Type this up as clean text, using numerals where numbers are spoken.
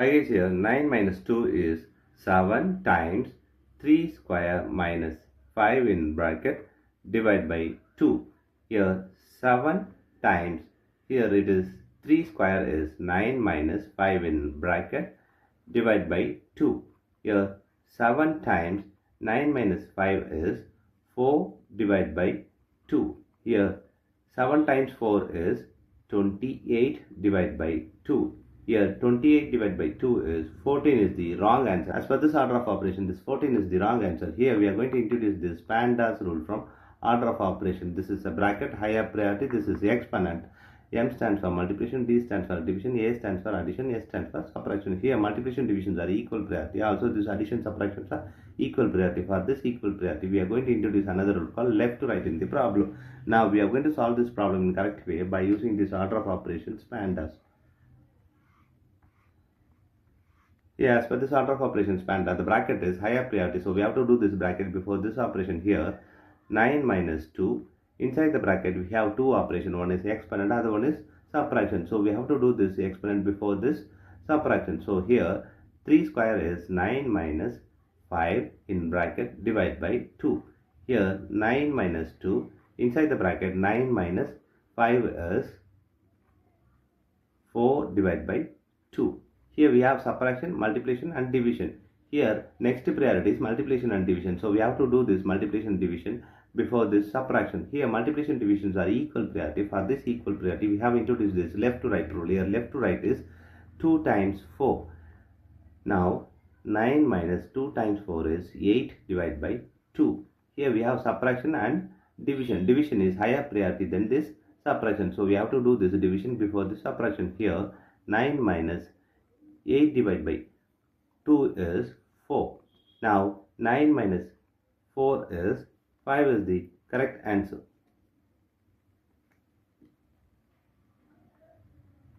I guess here 9 minus 2 is 7 times 3 square minus 5 in bracket divided by 2. Here 7 times, here it is 3 square is 9 minus 5 in bracket divided by 2. Here 7 times 9 minus 5 is 4 divided by 2. Here 7 times 4 is 28 divided by 2. Here 28 divided by 2 is 14 is the wrong answer. As per this order of operation, this 14 is the wrong answer. Here we are going to introduce this PEMDAS rule from order of operation. This is a bracket, higher priority. This is the exponent. M stands for multiplication, D stands for division, A stands for addition, S stands for subtraction. Here multiplication divisions are equal priority. Also this addition subtractions are equal priority. For this equal priority, we are going to introduce another rule called left to right in the problem. Now we are going to solve this problem in correct way by using this order of operations PEMDAS. Yes, but this order of operations PEMDAS, the bracket is higher priority. So we have to do this bracket before this operation here. 9 minus 2. Inside the bracket we have two operations. One is exponent, other one is subtraction. So we have to do this exponent before this subtraction. So here 3 square is 9 minus 5 in bracket divided by 2. Here 9 minus 2. Inside the bracket 9 minus 5 is 4 divided by 2. Here we have subtraction, multiplication and division. Here next priority is multiplication and division. So we have to do this multiplication and division before this subtraction. Here multiplication divisions are equal priority. For this equal priority we have introduced this left to right rule. Here left to right is 2 times 4. Now 9 minus 2 times 4 is 8 divided by 2. Here we have subtraction and division. Division is higher priority than this subtraction. So we have to do this division before the subtraction. Here 9 minus 8 divided by 2 is 4. Now 9 minus 4 is 5 is the correct answer.